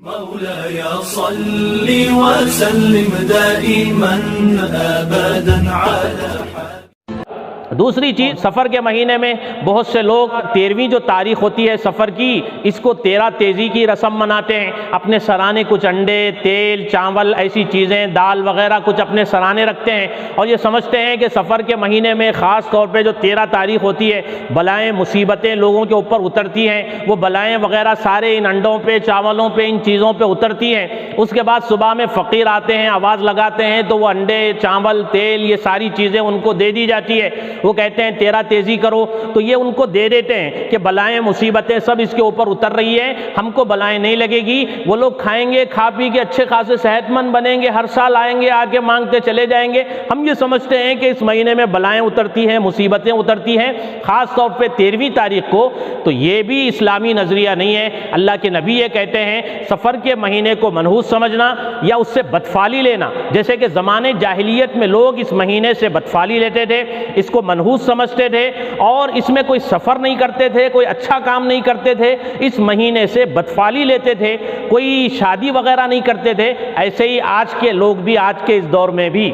مولاي صل وسلم دائما ابدا على دوسری چیز، سفر کے مہینے میں بہت سے لوگ 13ویں جو تاریخ ہوتی ہے سفر کی، اس کو 13 تیزی کی رسم مناتے ہیں۔ اپنے سرانے کچھ انڈے، تیل، چاول، ایسی چیزیں، دال وغیرہ کچھ اپنے سرانے رکھتے ہیں، اور یہ سمجھتے ہیں کہ سفر کے مہینے میں خاص طور پہ جو 13 تاریخ ہوتی ہے، بلائیں مصیبتیں لوگوں کے اوپر اترتی ہیں، وہ بلائیں وغیرہ سارے ان انڈوں پہ، چاولوں پہ، ان چیزوں پہ اترتی ہیں۔ اس کے بعد صبح میں فقیر آتے ہیں، آواز لگاتے ہیں تو وہ انڈے، چاول، تیل، یہ ساری چیزیں ان کو دے دی جاتی ہے۔ وہ کہتے ہیں 13 تیزی کرو، تو یہ ان کو دے دیتے ہیں کہ بلائیں مصیبتیں سب اس کے اوپر اتر رہی ہے، ہم کو بلائیں نہیں لگے گی۔ وہ لوگ کھائیں گے، کھا پی کے اچھے خاصے صحت مند بنیں گے، ہر سال آئیں گے، آ کے مانگتے چلے جائیں گے۔ ہم یہ سمجھتے ہیں کہ اس مہینے میں بلائیں اترتی ہیں، مصیبتیں اترتی ہیں، خاص طور پہ 13ویں تاریخ کو۔ تو یہ بھی اسلامی نظریہ نہیں ہے۔ اللہ کے نبی یہ کہتے ہیں سفر کے مہینے کو منحوس سمجھنا یا اس سے بدفعلی لینا، جیسے کہ زمانے جاہلیت میں لوگ اس مہینے سے بدفعلی لیتے تھے، اس کو منحوس سمجھتے تھے، اور اس میں کوئی سفر نہیں کرتے تھے، کوئی اچھا کام نہیں کرتے تھے، اس مہینے سے بدفعلی لیتے تھے، کوئی شادی وغیرہ نہیں کرتے تھے۔ ایسے ہی آج کے لوگ بھی، آج کے اس دور میں بھی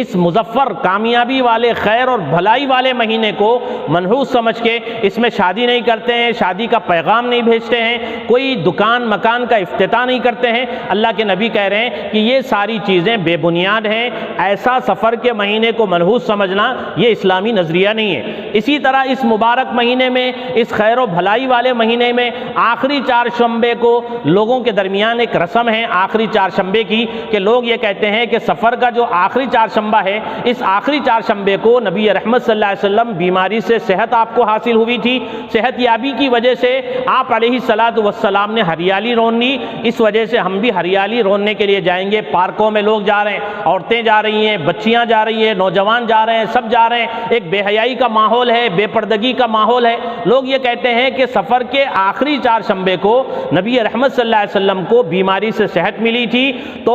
اس مظفر، کامیابی والے، خیر اور بھلائی والے مہینے کو منحوس سمجھ کے اس میں شادی نہیں کرتے ہیں، شادی کا پیغام نہیں بھیجتے ہیں، کوئی دکان مکان کا افتتاح نہیں کرتے ہیں۔ اللہ کے نبی کہہ رہے ہیں کہ یہ ساری چیزیں بے بنیاد ہیں۔ ایسا سفر کے مہینے کو منحوس سمجھنا یہ اسلامی نظریہ نہیں ہے۔ اسی طرح اس مبارک مہینے میں، اس خیر و بھلائی والے مہینے میں آخری چہارشنبے کو لوگوں کے درمیان ایک رسم ہے آخری چہارشنبے کی، کہ لوگ یہ کہتے ہیں کہ سفر کا جو آخری چہارشنبہ ہے، اس آخری چہارشنبے کو نبی رحمت صلی اللہ علیہ وسلم بیماری سے صحت آپ کو حاصل ہوئی تھی، صحت یابی کی وجہ سے آپ علیہ السلام نے ہریالی رون لی۔ اس وجہ سے ہم بھی ہریالی روننے کے لیے جائیں گے۔ پارکوں میں لوگ جا رہے ہیں، عورتیں جا رہی ہیں، بچیاں جا رہی ہیں، نوجوان جا رہے ہیں، سب جا رہے ہیں۔ ایک بے حیائی کا ماحول ہے، بے پردگی کا ماحول ہے۔ لوگ یہ کہتے ہیں کہ سفر کے آخری چہارشنبے کو نبی رحمت صلی اللہ علیہ وسلم کو بیماری سے صحت ملی تھی، تو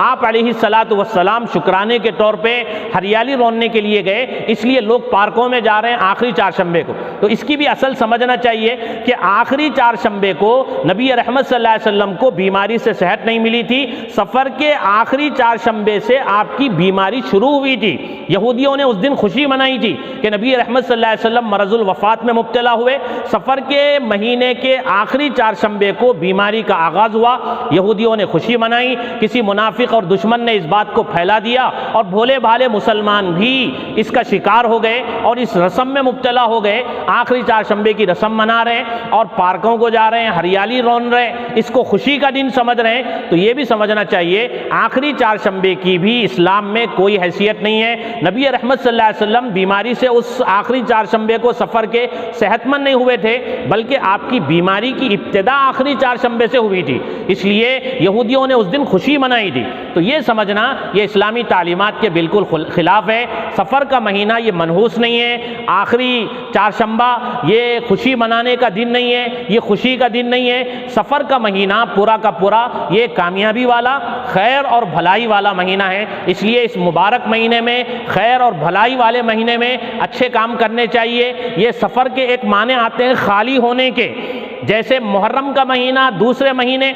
آپ علیہ السلام شکرانے کے طور پہ ہریالی روننے کے لیے گئے، اس لیے لوگ پارکوں میں جا رہے ہیں آخری چہارشنبے کو۔ تو اس کی بھی اصل سمجھنا چاہیے کہ آخری چہارشنبے کو نبی رحمت صلی اللہ علیہ وسلم کو بیماری سے صحت نہیں ملی تھی، سفر کے آخری چہارشنبے سے آپ کی بیماری شروع ہوئی تھی۔ یہودیوں نے اس دن خوشی منائی تھی کہ نبی رحمت صلی اللہ علیہ وسلم مرض الوفات میں مبتلا ہوئے، سفر کے مہینے کے آخری چہارشنبے کو بیماری کا آغاز ہوا، یہودیوں نے خوشی منائی۔ کسی منافق اور دشمن نے اس بات کو پھیلا دیا، اور بھولے بھالے مسلمان بھی اس کا شکار ہو گئے اور اس رسم میں مبتلا ہو گئے۔ آخری چہارشنبے کی رسم منا رہے ہیں اور پارکوں کو جا رہے ہیں، ہریالی رون رہے ہیں، اس کو خوشی کا دن سمجھ رہے ہیں۔ تو یہ بھی سمجھنا چاہیے آخری چہارشنبے کی بھی اسلام میں کوئی حیثیت نہیں ہے۔ نبی رحمت صلی اللہ علیہ وسلم بیماری سے اس آخری چہارشنبے کو سفر کے صحت مند نہیں ہوئے تھے، بلکہ آپ کی بیماری کی ابتدا آخری چہارشنبے سے ہوئی تھی، اس لیے یہودیوں نے اس دن خوشی منائی تھی۔ تو یہ سمجھنا یہ اسلامی تعلیمات کے بالکل خلاف ہے۔ سفر کا مہینہ یہ منحوس نہیں ہے، آخری چہارشنبہ یہ خوشی منانے کا دن نہیں ہے، یہ خوشی کا دن نہیں ہے۔ سفر کا مہینہ پورا کا پورا یہ کامیابی والا، خیر اور بھلائی والا مہینہ ہے، اس لیے اس مبارک مہینے میں، خیر اور بھلائی والے مہینے میں اچھے کام کرنے چاہیے۔ یہ سفر کے ایک معنی آتے ہیں خالی ہونے کے، جیسے محرم کا مہینہ، دوسرے مہینے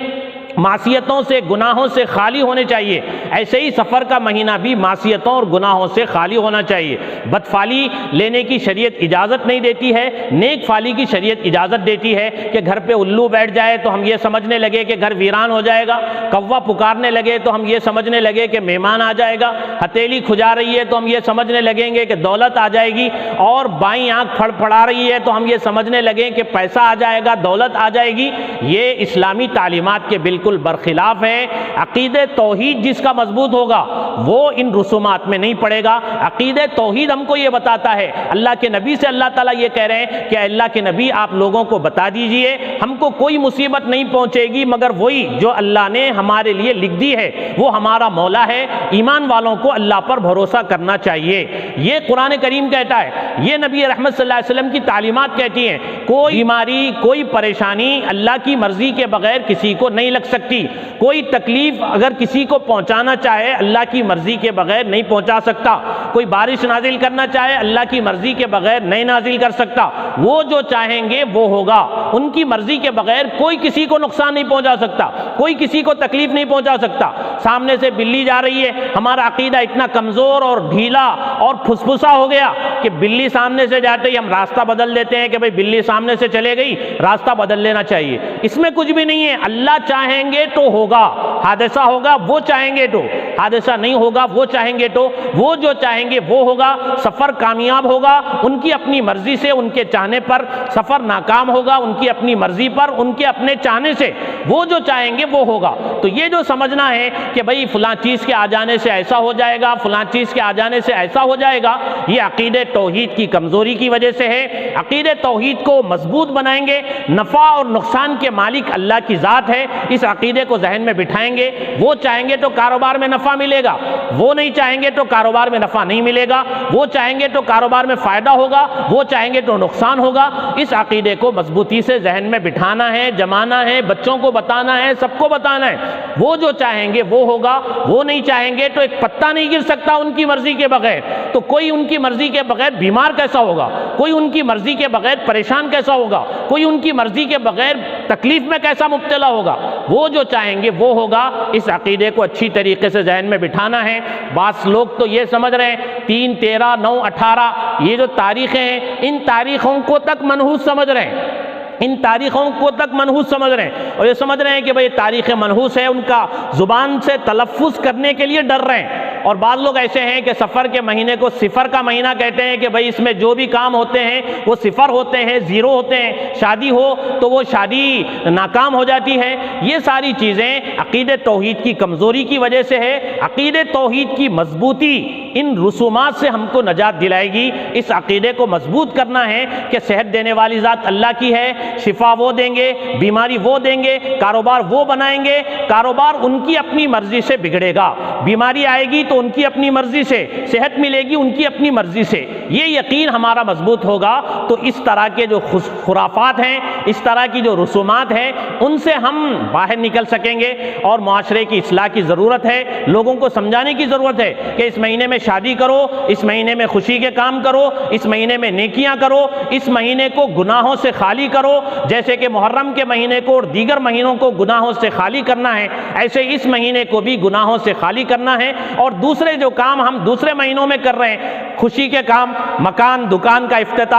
معصیتوں سے، گناہوں سے خالی ہونے چاہیے، ایسے ہی سفر کا مہینہ بھی معصیتوں اور گناہوں سے خالی ہونا چاہیے۔ بدفعلی لینے کی شریعت اجازت نہیں دیتی ہے، نیک فعلی کی شریعت اجازت دیتی ہے کہ گھر پہ الو بیٹھ جائے تو ہم یہ سمجھنے لگے کہ گھر ویران ہو جائے گا، کوا پکارنے لگے تو ہم یہ سمجھنے لگے کہ مہمان آ جائے گا، ہتھیلی کھجا رہی ہے تو ہم یہ سمجھنے لگیں گے کہ دولت آ جائے گی، اور بائیں آنکھ پھڑ پھڑا رہی ہے تو ہم یہ سمجھنے لگیں کہ پیسہ آ جائے گا، دولت آ جائے گی۔ یہ اسلامی تعلیمات کے بالکل برخلاف ہے۔ عقیدہ توحید جس کا مضبوط ہوگا وہ ان رسومات میں نہیں پڑے گا۔ عقیدہ توحید ہم کو یہ بتاتا ہے، اللہ کے نبی سے اللہ تعالیٰ یہ کہہ رہے ہیں کہ اللہ کے نبی آپ لوگوں کو بتا دیجئے ہم کو کوئی مصیبت نہیں پہنچے گی مگر وہی جو اللہ نے ہمارے لیے لکھ دی ہے، وہ ہمارا مولا ہے۔ ایمان والوں کو اللہ پر بھروسہ کرنا چاہیے، یہ قرآن کریم کہتا ہے، یہ نبی رحمت صلی اللہ علیہ وسلم کی تعلیمات کہتی ہیں۔ کوئی بیماری، کوئی پریشانی اللہ کی مرضی کے بغیر کسی کو نہیں لگ سکتی۔ سکتی، کوئی تکلیف اگر کسی کو پہنچانا چاہے اللہ کی مرضی کے بغیر نہیں پہنچا سکتا، کوئی بارش نازل کرنا چاہے اللہ کی مرضی کے بغیر نہیں نازل کر سکتا، وہ جو چاہیں گے وہ ہوگا، ان کی مرضی کے بغیر کوئی کسی کو نقصان نہیں پہنچا سکتا، کوئی کسی کو تکلیف نہیں پہنچا سکتا۔ سامنے سے بلی جا رہی ہے، ہمارا عقیدہ اتنا کمزور اور ڈھیلا اور پھسپھسا ہو گیا کہ بلی سامنے سے جاتے ہی ہم راستہ بدل دیتے ہیں کہ بھئی بلی سامنے سے چلے گئی، راستہ بدل لینا چاہیے۔ اس میں کچھ بھی نہیں ہے، اللہ چاہیں گے تو ہوگا، حادثہ ہوگا، وہ چاہیں گے تو، حادثہ نہیں ہوگا، وہ چاہیں گے تو، وہ جو چاہیں گے وہ ہوگا۔ سفر کامیاب ہوگا ان کی اپنی مرضی سے، ان کے چاہنے پر، سفر ناکام ہوگا ان کی اپنی مرضی پر، ان کے اپنے چاہنے سے، وہ جو چاہیں گے وہ ہوگا۔ تو یہ جو سمجھنا ہے کہ بھئی فلاں چیز کے آ جانے سے ایسا ہو جائے گا، فلاں چیز کے آ جانے سے ایسا ہو جائے گا، یہ عقیدہ توحید کی کمزوری کی وجہ سے ہے۔ عقیدہ توحید کو مضبوط بنائیں گے، نفع اور نقصان کے مالک اللہ کی ذات ہے، اس عقیدے کو ذہن میں بٹھائیں گے، وہ چاہیں گے تو کاروبار میں نفع ملے گا، وہ نہیں چاہیں گے تو کاروبار میں نفع نہیں ملے گا، وہ چاہیں گے تو کاروبار میں فائدہ ہوگا، وہ چاہیں گے تو نقصان ہوگا۔ اس عقیدے کو مضبوطی سے ذہن میں بٹھانا ہے، جمانا ہے، بچوں کو بتانا ہے، سب کو بتانا ہے، وہ جو چاہیں گے وہ ہوگا، وہ نہیں چاہیں گے تو ایک پتہ نہیں گر سکتا ان کی مرضی کے بغیر، تو کوئی ان کی مرضی کے بغیر بیمار کیسا ہوگا، کوئی ان کی مرضی کے بغیر پریشان کیسا ہوگا، کوئی ان کی مرضی کے بغیر تکلیف میں کیسا مبتلا ہوگا، وہ جو چاہیں گے وہ ہوگا۔ اس عقیدے کو اچھی طریقے سے ذہن میں بٹھانا ہے۔ بعض لوگ تو یہ سمجھ رہے ہیں 3، 13، 9، 18 یہ جو تاریخیں ہیں ان تاریخوں کو تک منحوس سمجھ رہے ہیں، ان تاریخوں کو تک منحوس سمجھ رہے ہیں، اور یہ سمجھ رہے ہیں کہ بھئی تاریخ منحوس ہے، ان کا زبان سے تلفظ کرنے کے لیے ڈر رہے ہیں۔ اور بعض لوگ ایسے ہیں کہ سفر کے مہینے کو صفر کا مہینہ کہتے ہیں کہ بھئی اس میں جو بھی کام ہوتے ہیں وہ صفر ہوتے ہیں، زیرو ہوتے ہیں، شادی ہو تو وہ شادی ناکام ہو جاتی ہے۔ یہ ساری چیزیں عقیدہ توحید کی کمزوری کی وجہ سے ہے۔ عقیدہ توحید کی مضبوطی ان رسومات سے ہم کو نجات دلائے گی۔ اس عقیدے کو مضبوط کرنا ہے کہ صحت دینے والی ذات اللہ کی ہے، شفا وہ دیں گے، بیماری وہ دیں گے، کاروبار وہ بنائیں گے، کاروبار ان کی اپنی مرضی سے بگڑے گا، بیماری آئے گی تو ان کی اپنی مرضی سے، صحت ملے گی ان کی اپنی مرضی سے۔ یہ یقین ہمارا مضبوط ہوگا تو اس طرح کے جو خرافات ہیں، اس طرح کی جو رسومات ہیں ان سے ہم باہر نکل سکیں گے۔ اور معاشرے کی اصلاح کی ضرورت ہے، لوگوں کو سمجھانے کی ضرورت ہے کہ اس مہینے میں شادی کرو، اس مہینے میں خوشی کے کام کرو، اس مہینے میں نیکیاں کرو، اس مہینے کو گناہوں سے خالی کرو۔ جیسے کہ محرم کے مہینے کو اور دیگر مہینوں کو گناہوں سے خالی کرنا ہے، ایسے اس مہینے کو بھی گناہوں سے خالی کرنا ہے۔ اور دوسرے جو کام ہم دوسرے مہینوں میں کر رہے ہیں، خوشی کے کام، مکان دکان کا افتتاح